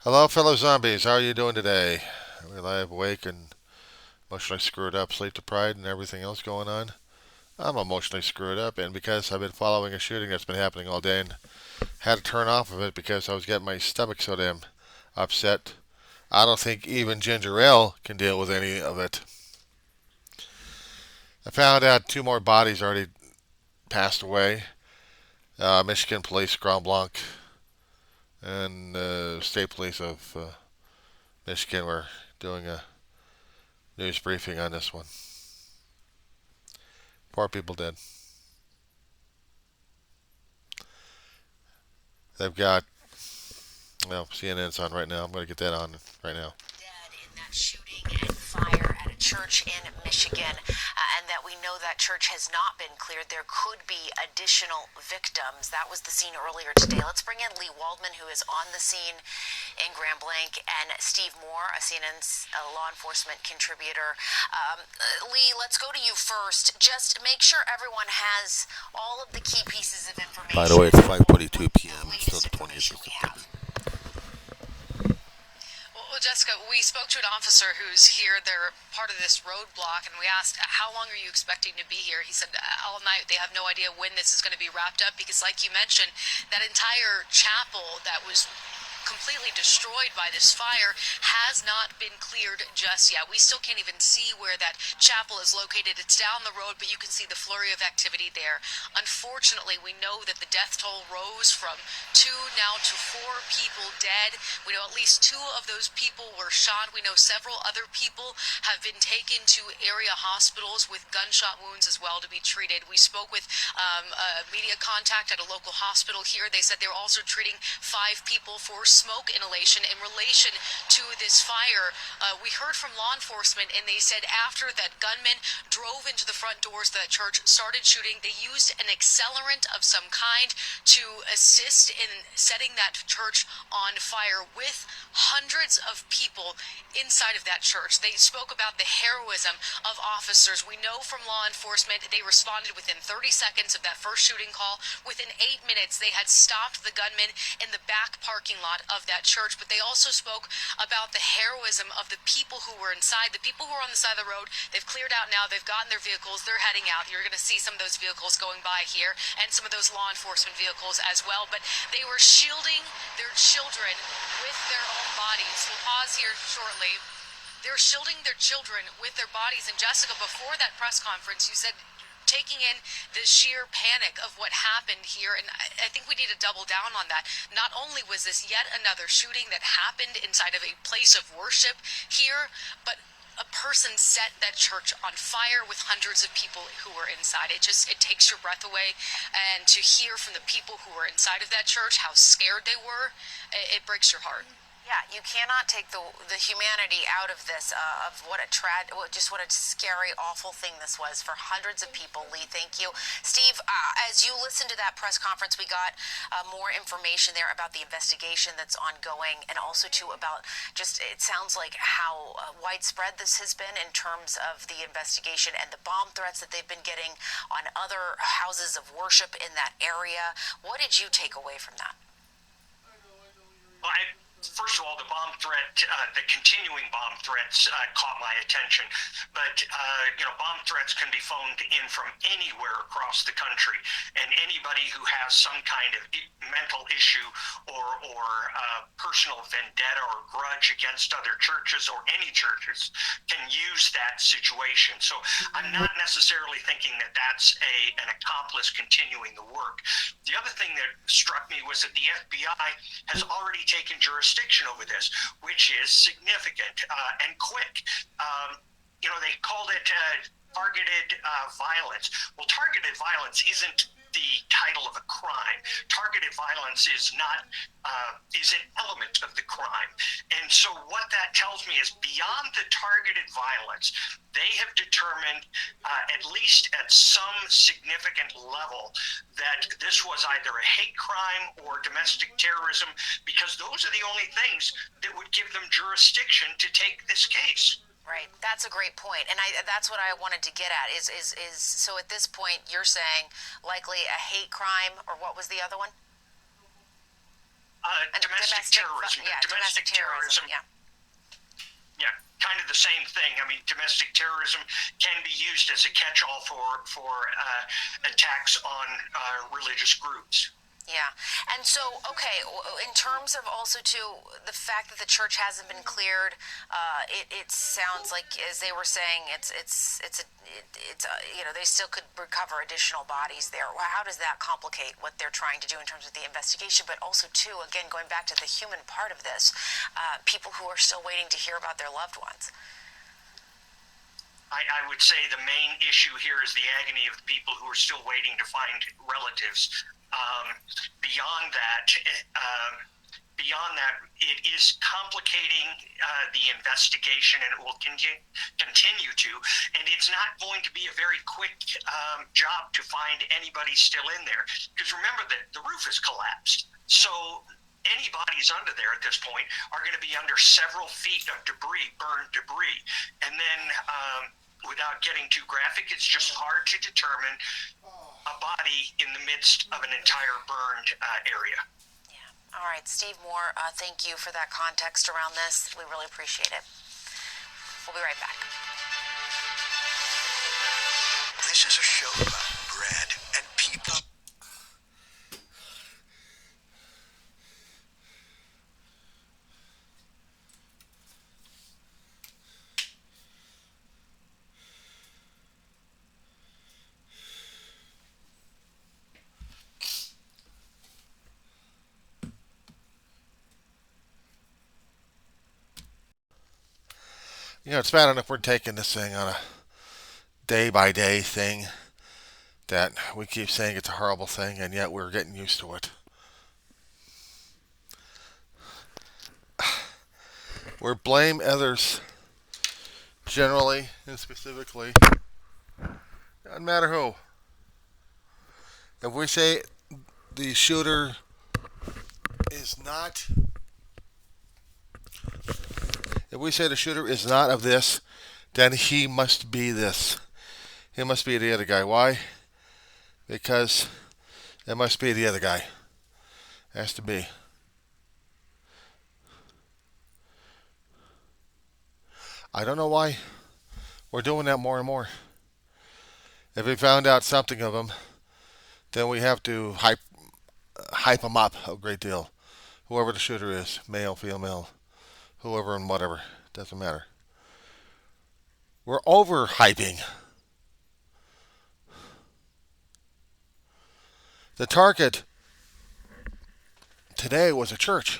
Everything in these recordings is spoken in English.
Hello, fellow zombies. How are you doing today? Are we alive, awake, and emotionally screwed up, sleep deprived, and everything else going on? I'm emotionally screwed up, and because I've been following a shooting that's been happening all day and had to turn off of it because I was getting my stomach so damn upset. I don't think even ginger ale can deal with any of it. I found out two more bodies already passed away. Michigan Police, Grand Blanc, and State Police of Michigan were doing a news briefing on this one. Poor people dead. They've got Well, CNN's on right now. I'm going to get that on right now. Dead in that shooting and fire at a church in Michigan, and that we know that church has not been cleared. There could be additional victims. That was the scene earlier today. Let's bring in Lee Waldman, who is on the scene in Grand Blanc, and Steve Moore, a CNN's law enforcement contributor. Lee, let's go to you first. Just make sure everyone has all of the key pieces of By the way, information. it's 5:22 The p.m. It's still latest the 20th information of we September. have. Well, Jessica, we spoke to an officer who's here. They're part of this roadblock, and we asked, how long are you expecting to be here? He said, all night. They have no idea when this is going to be wrapped up because, like you mentioned, that entire chapel that was completely destroyed by this fire has not been cleared just yet. We still can't even see where that chapel is located. It's down the road, but you can see the flurry of activity there. Unfortunately, we know that the death toll rose from 2 now to 4 people dead. We know at least 2 of those people were shot. We know several other people have been taken to area hospitals with gunshot wounds as well to be treated. We spoke with a media contact at a local hospital here. They said they were also treating 5 people for smoke inhalation in relation to this fire. We heard from law enforcement, and they said after that gunman drove into the front doors of that church, started shooting, they used an accelerant of some kind to assist in setting that church on fire with hundreds of people inside of that church. They spoke about the heroism of officers. We know from law enforcement they responded within 30 seconds of that first shooting call. Within 8 minutes, they had stopped the gunman in the back parking lot of that church. But they also spoke about the heroism of the people who were inside. The people who were on the side of the road, they've cleared out now. They've gotten their vehicles. They're heading out. You're going to see some of those vehicles going by here and some of those law enforcement vehicles as well. But they were shielding their children with their own bodies. We'll pause here shortly. They're shielding their children with their bodies. And Jessica, before that press conference, you said taking in the sheer panic of what happened here. And I think we need to double down on that. Not only was this yet another shooting that happened inside of a place of worship here, but a person set that church on fire with hundreds of people who were inside. It takes your breath away. And to hear from the people who were inside of that church how scared they were, it breaks your heart. Yeah, you cannot take the humanity out of this, of what a just what a scary, awful thing this was for hundreds of people. Lee, thank you. Steve, as you listened to that press conference, we got more information there about the investigation that's ongoing, and also too about just it sounds like how widespread this has been in terms of the investigation and the bomb threats that they've been getting on other houses of worship in that area. What did you take away from that? Well, first of all, the bomb threat, the continuing bomb threats caught my attention. But, bomb threats can be phoned in from anywhere across the country. And anybody who has some kind of mental issue or personal vendetta or grudge against other churches or any churches can use that situation. So I'm not necessarily thinking that that's an accomplice continuing the work. The other thing that struck me was that the FBI has already taken jurisdiction over this, which is significant and quick. They called it targeted violence. Well, targeted violence isn't the title of a crime. Targeted violence is not is an element of the crime. And so what that tells me is beyond the targeted violence, they have determined, at least at some significant level, that this was either a hate crime or domestic terrorism, because those are the only things that would give them jurisdiction to take this case. Right. That's a great point. And that's what I wanted to get at is so at this point you're saying likely a hate crime, or what was the other one? Domestic terrorism. Yeah, domestic terrorism. Yeah. Yeah, kind of the same thing. I mean, domestic terrorism can be used as a catch-all for attacks on religious groups. Yeah. And so, okay, in terms of also, too, the fact that the church hasn't been cleared, it sounds like, as they were saying, they still could recover additional bodies there. How does that complicate what they're trying to do in terms of the investigation? But also, too, again, going back to the human part of this, people who are still waiting to hear about their loved ones. I would say the main issue here is the agony of the people who are still waiting to find relatives. Beyond that, it is complicating the investigation, and it will continue to. And it's not going to be a very quick job to find anybody still in there. Because remember that the roof is collapsed. So any bodies under there at this point are going to be under several feet of debris, burned debris. And then, without getting too graphic, it's just hard to determine a body in the midst of an entire burned area. Yeah. All right, Steve Moore, thank you for that context around this. We really appreciate it. We'll be right back. This is a show about bread and people. It's bad enough we're taking this thing on a day-by-day thing that we keep saying it's a horrible thing, and yet we're getting used to it. We blame others generally and specifically. Doesn't matter who. If we say the shooter is not... If we say the shooter is not of this, then he must be this. He must be the other guy. Why? Because it must be the other guy. Has to be. I don't know why we're doing that more and more. If we found out something of him, then we have to hype him up a great deal. Whoever the shooter is, male, female, whoever and whatever, doesn't matter. We're overhyping. The target today was a church.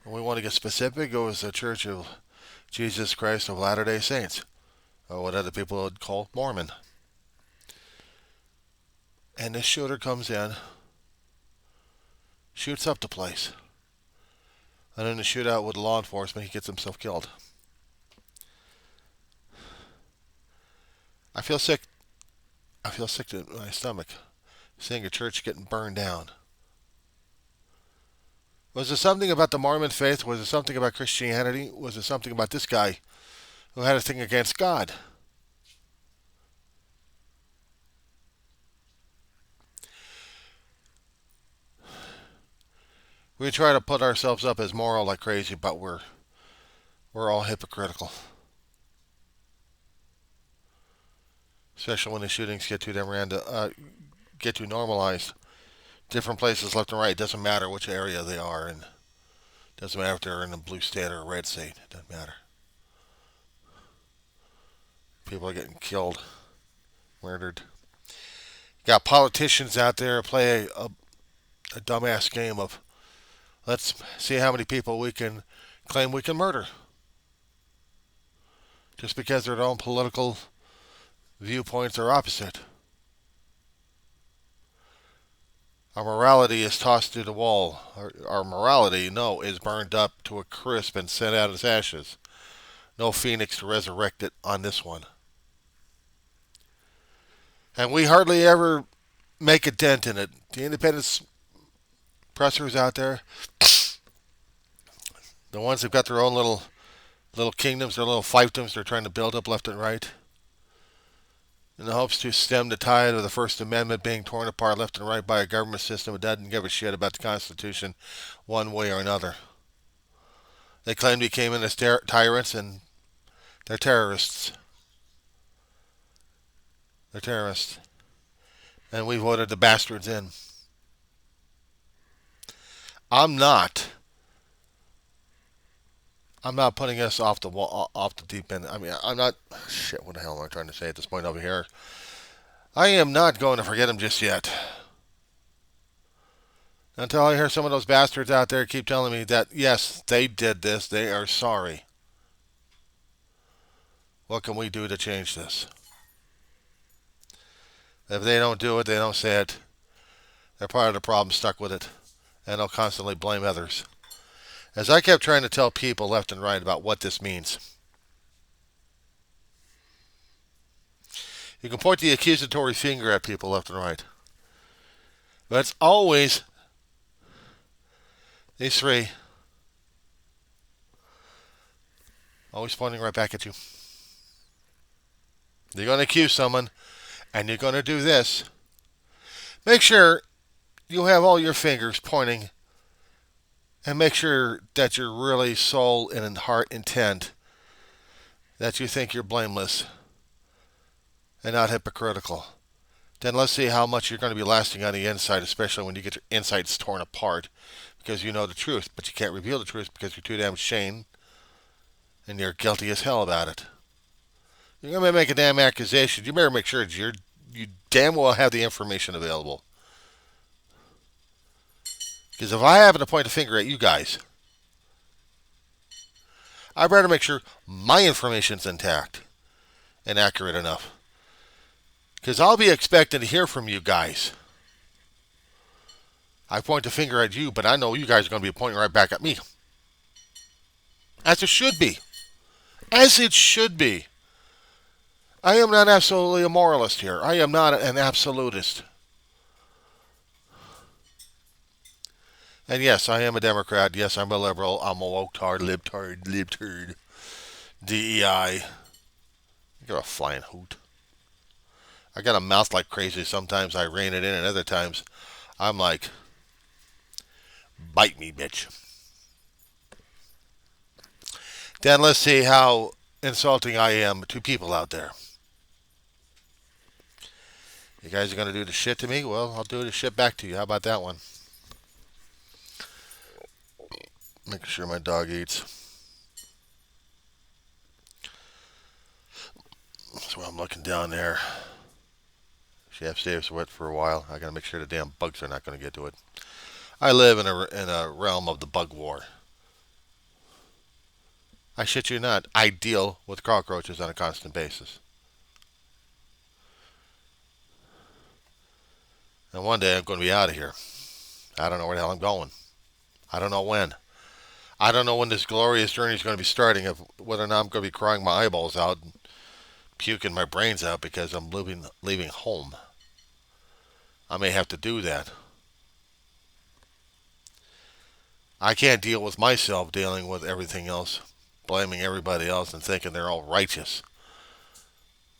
When we want to get specific, it was the Church of Jesus Christ of Latter-day Saints, or what other people would call Mormon. And this shooter comes in, shoots up the place. And in a shootout with law enforcement, he gets himself killed. I feel sick. I feel sick to my stomach seeing a church getting burned down. Was there something about the Mormon faith? Was there something about Christianity? Was there something about this guy who had a thing against God? We try to put ourselves up as moral like crazy, but we're all hypocritical. Especially when the shootings get too get too normalized. Different places left and right. It doesn't matter which area they are in. It doesn't matter if they're in a blue state or a red state. It doesn't matter. People are getting killed, murdered. You got politicians out there play a dumbass game of, let's see how many people we can claim we can murder. Just because their own political viewpoints are opposite. Our morality is tossed to the wall. Our morality, no, is burned up to a crisp and sent out as ashes. No phoenix to resurrect it on this one. And we hardly ever make a dent in it. The independent pressers out there, the ones that've got their own little kingdoms, their little fiefdoms they're trying to build up left and right, in the hopes to stem the tide of the First Amendment being torn apart left and right by a government system that doesn't give a shit about the Constitution one way or another. They claim we came in as tyrants, and they're terrorists. They're terrorists. And we voted the bastards in. I'm not putting us off the wall, off the deep end. I mean, I'm not. Shit, what the hell am I trying to say at this point over here? I am not going to forget them just yet. Until I hear some of those bastards out there keep telling me that, yes, they did this, they are sorry. What can we do to change this? If they don't do it, they don't say it, they're part of the problem, stuck with it, and they'll constantly blame others. As I kept trying to tell people left and right about what this means. You can point the accusatory finger at people left and right. But it's always these three. Always pointing right back at you. You're going to accuse someone, and you're going to do this. Make sure you have all your fingers pointing, and make sure that you're really soul and heart intent, that you think you're blameless and not hypocritical. Then let's see how much you're going to be lasting on the inside, especially when you get your insides torn apart, because you know the truth, but you can't reveal the truth because you're too damn ashamed and you're guilty as hell about it. You're going to make a damn accusation. You better make sure that you damn well have the information available. Because if I happen to point a finger at you guys, I better make sure my information's intact and accurate enough. Because I'll be expecting to hear from you guys. I point the finger at you, but I know you guys are going to be pointing right back at me. As it should be. As it should be. I am not absolutely a moralist here. I am not an absolutist. And yes, I am a Democrat. Yes, I'm a liberal. I'm a woke-tard, libtard, DEI. You're a flying hoot. I got a mouth like crazy. Sometimes I rein it in, and other times I'm like, bite me, bitch. Then let's see how insulting I am to people out there. You guys are going to do the shit to me? Well, I'll do the shit back to you. How about that one? Making sure my dog eats. So I'm looking down there. She upstairs wet for a while. I gotta make sure the damn bugs are not gonna get to it. I live in a realm of the bug war. I shit you not. I deal with cockroaches on a constant basis. And one day I'm going to be out of here. I don't know where the hell I'm going. I don't know when. I don't know when this glorious journey is going to be starting, whether or not I'm going to be crying my eyeballs out and puking my brains out because I'm leaving home. I may have to do that. I can't deal with myself dealing with everything else, blaming everybody else and thinking they're all righteous.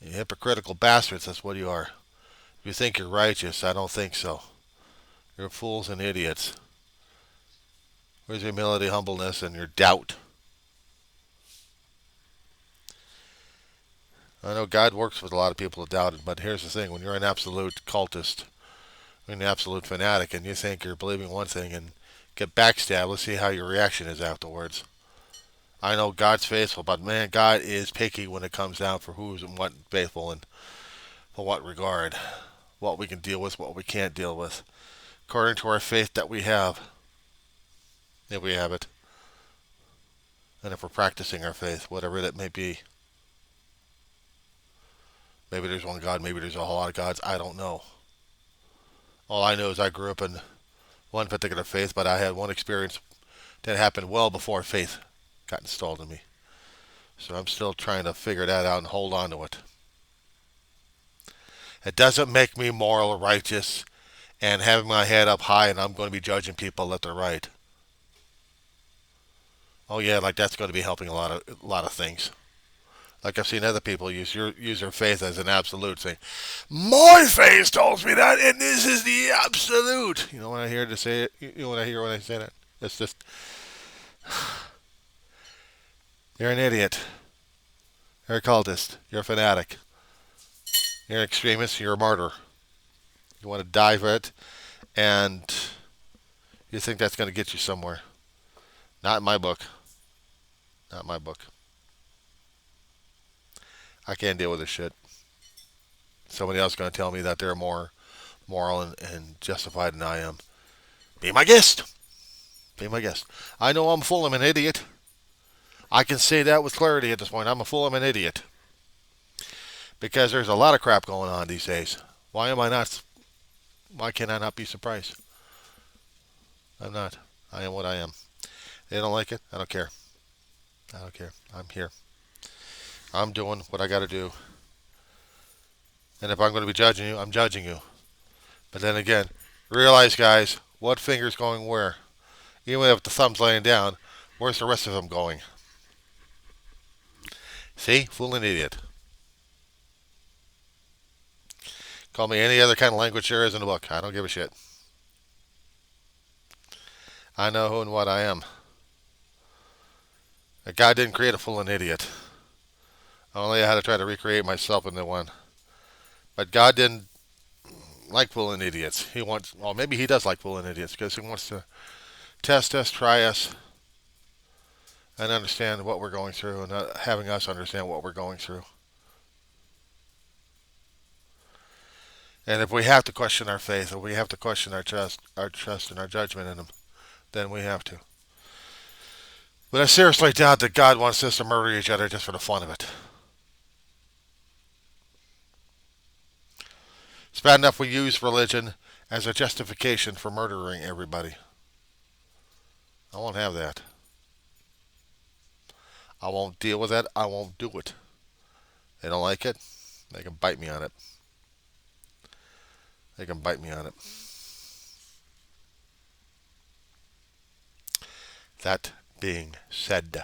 You hypocritical bastards, that's what you are. If you think you're righteous, I don't think so. You're fools and idiots. Where's your humility, humbleness, and your doubt? I know God works with a lot of people who doubt it, but here's the thing. When you're an absolute cultist, an absolute fanatic, and you think you're believing one thing and get backstabbed, let's see how your reaction is afterwards. I know God's faithful, but man, God is picky when it comes down for who's and what faithful and for what regard. What we can deal with, what we can't deal with. According to our faith that we have. If we have it. And if we're practicing our faith, whatever that may be. Maybe there's one God, maybe there's a whole lot of gods, I don't know. All I know is I grew up in one particular faith, but I had one experience that happened well before faith got installed in me. So I'm still trying to figure that out and hold on to it. It doesn't make me moral or righteous and having my head up high and I'm going to be judging people left or right. Oh yeah, like that's going to be helping a lot of things. Like I've seen other people use their faith as an absolute, saying, "My faith tells me that, and this is the absolute." You know when I hear to say it, you know what I hear when I say that. It's just you're an idiot. You're a cultist. You're a fanatic. You're an extremist. You're a martyr. You want to die for it, and you think that's going to get you somewhere. Not in my book. Not in my book. I can't deal with this shit. Somebody else is going to tell me that they're more moral and justified than I am. Be my guest. Be my guest. I know I'm full of an idiot. I can say that with clarity at this point. I'm a fool. I'm an idiot. Because there's a lot of crap going on these days. Why am I not? Why can I not be surprised? I'm not. I am what I am. They don't like it. I don't care. I don't care. I'm here. I'm doing what I got to do. And if I'm going to be judging you, I'm judging you. But then again, realize, guys, what finger's going where. Even if the thumb's laying down, where's the rest of them going? See? Fool and idiot. Call me any other kind of language there is in the book. I don't give a shit. I know who and what I am. God didn't create a fool and idiot. Only I had to try to recreate myself into one. But God didn't like fooling idiots. He wants, well, maybe he does like fooling idiots because he wants to test us, try us, and understand what we're going through, and having us understand what we're going through. And if we have to question our faith, if we have to question our trust and our judgment in him, then we have to. But I seriously doubt that God wants us to murder each other just for the fun of it. It's bad enough we use religion as a justification for murdering everybody. I won't have that. I won't deal with that. I won't do it. They don't like it. They can bite me on it. They can bite me on it. That being said,